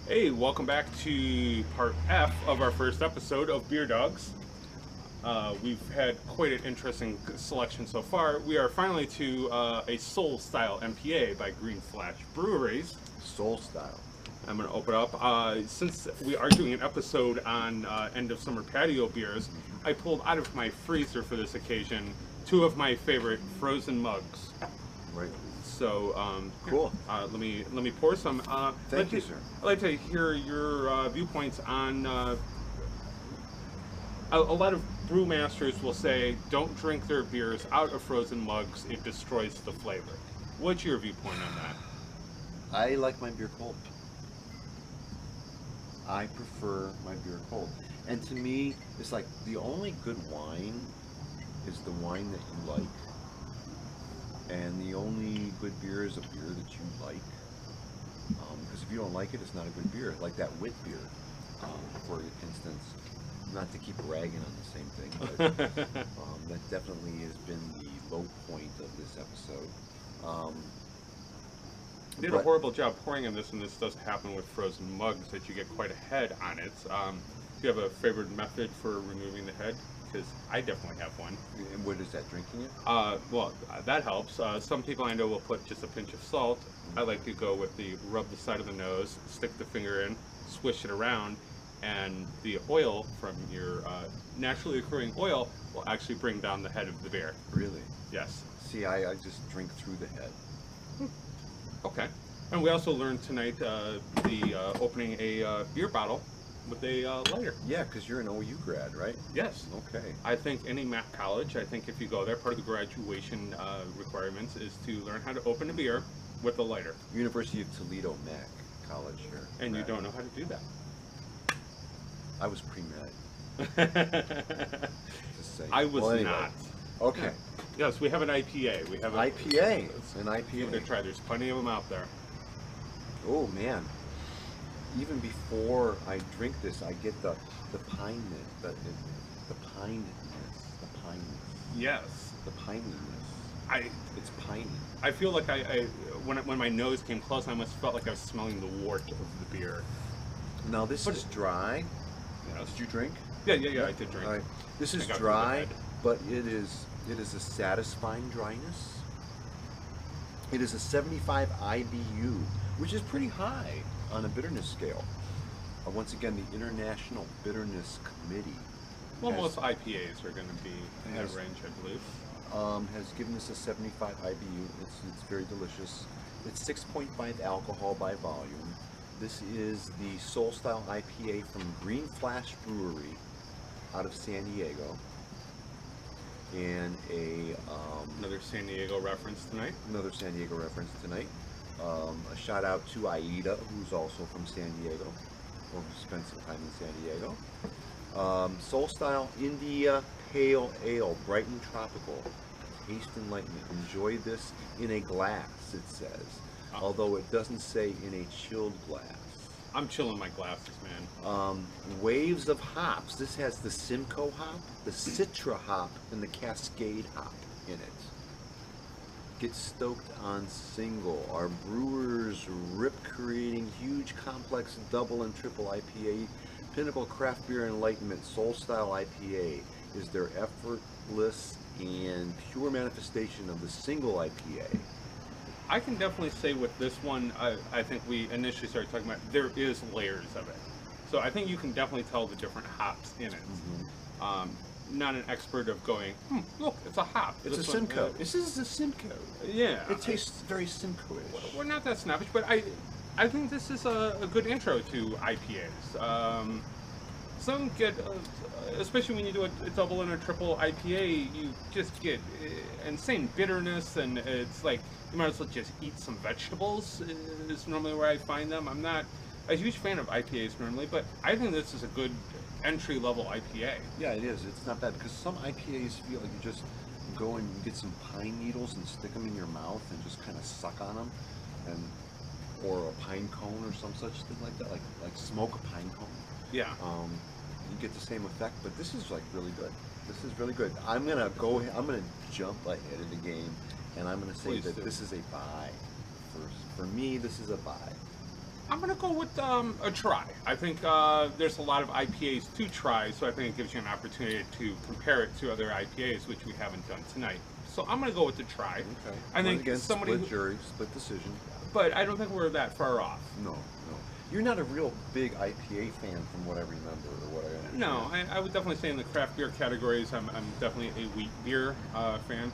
Hey, welcome back to part F of our first episode of Beer Dogs. We've had quite an interesting selection so far. We are finally to a Soul Style MPA by Green Flash Breweries. Soul Style. I'm going to open up. Since we are doing an episode on End-of-Summer-Patio-Beers, I pulled out of my freezer for this occasion two of my favorite frozen mugs. Right. So Cool. let me pour some. Thank you, sir. I'd like to hear your viewpoints on. A lot of brewmasters will say, "Don't drink their beers out of frozen mugs; it destroys the flavor." What's your viewpoint on that? I like my beer cold. I prefer my beer cold. And to me, it's like the only good wine is the wine that you like. And the only good beer is a beer that you like. Because if you don't like it, it's not a good beer. Like that wit beer, for instance. Not to keep ragging on the same thing, but that definitely has been the low point of this episode. You did a horrible job pouring in this, and this does happen with frozen mugs that you get quite a head on it. Do you have a favorite method for removing the head? Because I definitely have one. And what is that, drinking it? Well, that helps. Some people I know will put just a pinch of salt. I like to go with the rub the side of the nose, stick the finger in, swish it around, and the oil from your naturally occurring oil will actually bring down the head of the beer. Really? Yes. See, I just drink through the head. Okay. And we also learned tonight the opening a beer bottle with a lighter. Yeah, because you're an OU grad, right? Yes. Okay. I think any Mac college, I think if you go there, part of the graduation requirements is to learn how to open a beer with a lighter. University of Toledo Mac College here. And you don't know how to do that. I was pre-med. Just saying. I was Well, anyway. not. Okay. Yes, we have an IPA. We have an IPA. An Give it a IPA. try. There's plenty of them out there. Oh man. Even before I drink this, I get the pine, the pineness, the pineness, Yes. the pininess. It's piney. I feel like when my nose came close, I almost felt like I was smelling the wort of the beer. Now this is dry. Yes. Did you drink? Yeah, I did drink. All right. This I is got dry, through the but it is a satisfying dryness. It is a 75 IBU, which is pretty high on a bitterness scale. Once again, the International Bitterness Committee Well, has, most IPAs are going to be in that has- range, I believe. has given us a 75 IBU. It's very delicious. It's 6.5 alcohol by volume. This is the Soul Style IPA from Green Flash Brewery out of San Diego. And Another San Diego reference tonight. another San Diego reference tonight. A shout out to Aida, who's also from San Diego, or who spent some time in San Diego. Soul Style India Pale Ale, bright and tropical. Taste enlightenment. Enjoy this in a glass, it says. Although it doesn't say in a chilled glass. I'm chilling my glasses, man. Waves of hops. This has the Simcoe hop, the Citra hop, and the Cascade hop in it. Get stoked on single. Our brewers rip creating huge complex double and triple IPA. Pinnacle Craft Beer Enlightenment Soul Style IPA is their effortless and pure manifestation of the single IPA. I can definitely say with this one, I think we initially started talking about, there is layers of it. So I think you can definitely tell the different hops in it. Not an expert of going, look, it's a hop. It's This a one, Simcoe. This is a Simcoe. Yeah. It tastes very Simcoe-ish. We're not that snappish, but I think this is a good intro to IPAs. Some get, especially when you do a double and a triple IPA, you just get insane bitterness, and it's like you might as well just eat some vegetables. Is normally where I find them. I'm not a huge fan of IPAs normally, but I think this is a good entry-level IPA. Yeah, it is. It's not bad because some IPAs feel like you just go and you get some pine needles and stick them in your mouth and just kind of suck on them, or a pine cone or some such thing like that, like smoke a pine cone. Yeah. You get the same effect, but this is like really good. This is really good. I'm gonna jump ahead of the game, and I'm gonna say Please that do. this is a buy. For me, this is a buy. I'm gonna go with a try. I think there's a lot of IPAs to try, so I think it gives you an opportunity to compare it to other IPAs, which we haven't done tonight. So I'm gonna go with the try. Okay. I think again, somebody, split jury, split decision. but I don't think we're that far off. No, no. You're not a real big IPA fan, from what I remember or what I understand. No, I would definitely say in the craft beer categories, I'm definitely a wheat beer fan,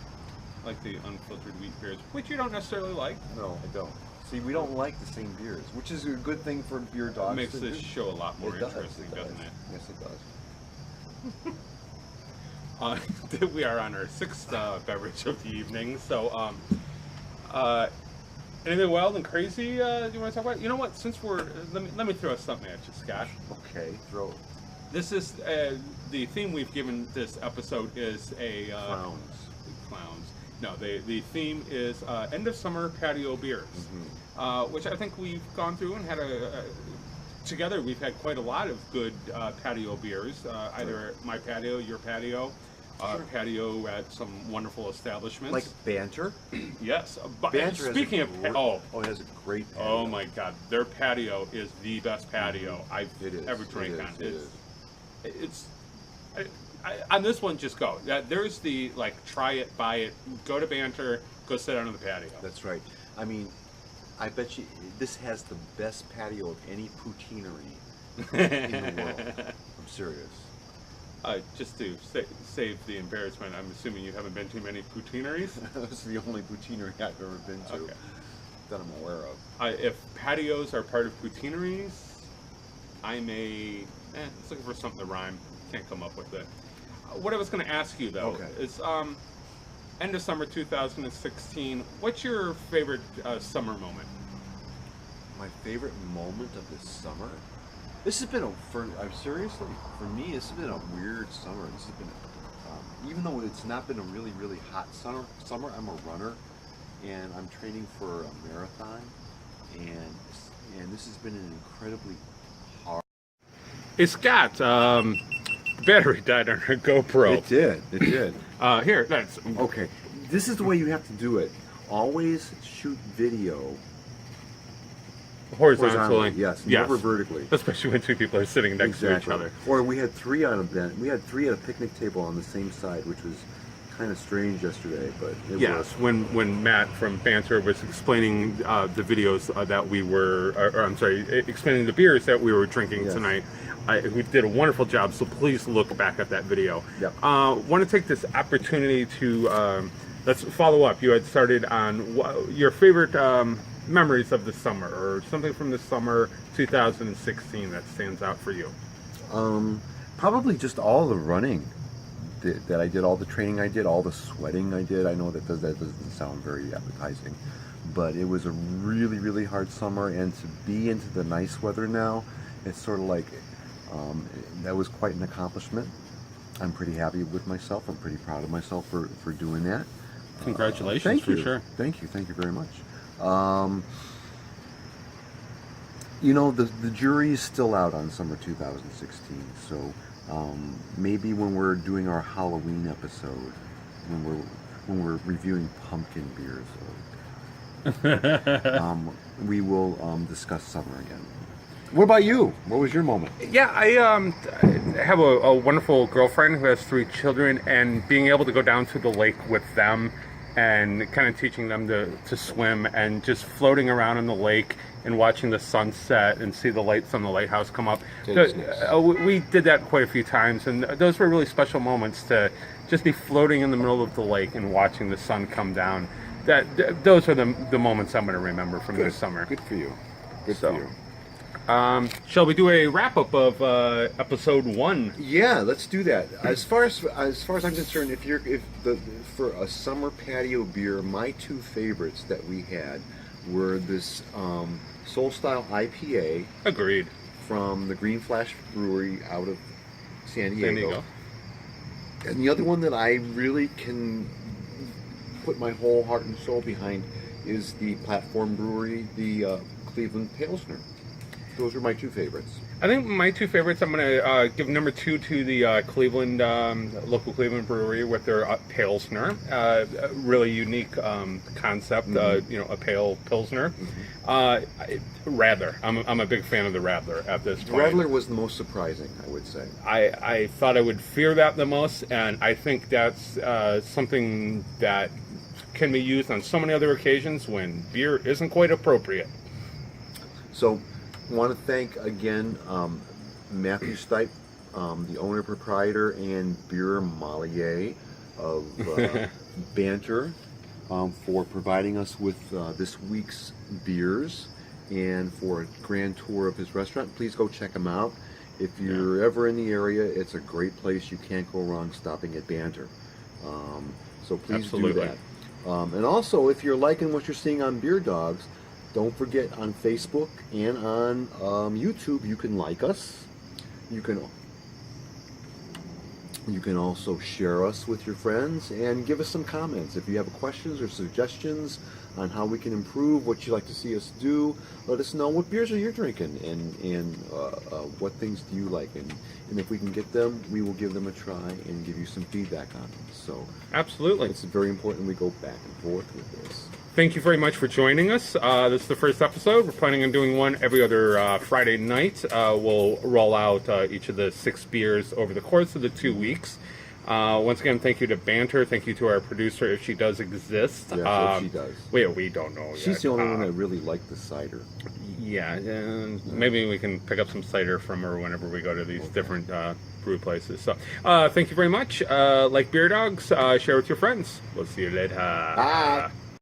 like the unfiltered wheat beers, which you don't necessarily like. No, I don't. See, we don't like the same beers, which is a good thing for Beer Dogs. It makes this show a lot more interesting, doesn't it? Yes, it does. We are on our sixth beverage of the evening, so anything wild and crazy you want to talk about? You know what? Since we're let me throw something at you, Scott. Okay, throw it. This is the theme we've given this episode is a Clowns. Clowns. No, the theme is End-of-Summer-Patio-Beers, which I think we've gone through and had together. We've had quite a lot of good patio beers, either at my patio, your patio. Patio at some wonderful establishments. Like Banter? Yes. Banter speaking of it has a great patio. Oh my God, their patio is the best patio I've ever drank on. It's on this one, just go. There's the try it, buy it, go to Banter, go sit down on the patio. That's right. I mean, I bet you this has the best patio of any poutineery in the world. I'm serious. Just to save the embarrassment, I'm assuming you haven't been to many poutineries? This is the only poutineery I've ever been to that I'm aware of. If patios are part of poutineries, I'm it's looking for something to rhyme. Can't come up with it. What I was going to ask you, though, is end of summer 2016, what's your favorite summer moment? My favorite moment of the summer? This has been seriously, for me, this has been a weird summer. This has been, even though it's not been a really, really hot summer, I'm a runner, and I'm training for a marathon, and this has been an incredibly hard. Hey, Scott, the battery died on her GoPro. It did. Here, that's... Okay, this is the way you have to do it. Always shoot video horizontally, yes, never vertically. Especially when two people are sitting next to each other. Or we had three on a bench. We had three at a picnic table on the same side, which was kind of strange yesterday, but it yes, when Matt from Banter was explaining the videos that we were, explaining the beers that we were drinking tonight, we did a wonderful job. So please look back at that video. Yep. Want to take this opportunity to let's follow up. You had started on your favorite memories of the summer, or something from the summer 2016 that stands out for you. Probably just all the running that I did, all the training I did, all the sweating I did. I know that doesn't sound very appetizing, but it was a really, really hard summer, and to be into the nice weather now, it's sort of like that was quite an accomplishment. I'm pretty happy with myself. I'm pretty proud of myself for doing that. Congratulations, for sure. Thank you very much. You know, the jury is still out on summer 2016, so maybe when we're doing our Halloween episode, when we're reviewing pumpkin beers, we will discuss summer again. What about you? What was your moment? Yeah, I have a wonderful girlfriend who has 3 children, and being able to go down to the lake with them and kind of teaching them to swim, and just floating around in the lake and watching the sunset and see the lights on the lighthouse come up. We did that quite a few times, and those were really special moments to just be floating in the middle of the lake and watching the sun come down. Those are the moments I'm going to remember from this summer. Good for you. Good for you. Shall we do a wrap up of episode 1? Yeah, let's do that. As far as I'm concerned, for a summer patio beer, my 2 favorites that we had were this Soul Style IPA. Agreed. From the Green Flash Brewery out of San Diego. And the other one that I really can put my whole heart and soul behind is the Platform Brewery, the Cleveland Pilsner. Those are my 2 favorites. I think my two favorites, I'm going to give number 2 to the Cleveland, local Cleveland brewery with their Pilsner. Really unique concept, a pale Pilsner. Radler. I'm a big fan of the Radler at this point. Radler was the most surprising, I would say. I thought I would fear that the most, and I think that's something that can be used on so many other occasions when beer isn't quite appropriate. So, I want to thank again Matthew Stipe, the owner, proprietor, and beer sommelier of Banter, for providing us with this week's beers and for a grand tour of his restaurant. Please go check him out. If you're ever in the area, it's a great place. You can't go wrong stopping at Banter. So please do that. And also, if you're liking what you're seeing on Beer Dogs, don't forget on Facebook and on YouTube, you can like us. You can also share us with your friends and give us some comments. If you have questions or suggestions on how we can improve, what you'd like to see us do, let us know what beers are you drinking and what things do you like. And if we can get them, we will give them a try and give you some feedback on them. So absolutely, it's very important we go back and forth with this. Thank you very much for joining us. This is the first episode. We're planning on doing one every other Friday night. We'll roll out each of the 6 beers over the course of the 2 weeks. Once again, thank you to Banter. Thank you to our producer, if she does exist. Yeah, she does. We don't know She's yet. the only one that really liked the cider. Yeah, and maybe we can pick up some cider from her whenever we go to these different brew places. So, thank you very much. Like Beer Dogs, share with your friends. We'll see you later. Bye.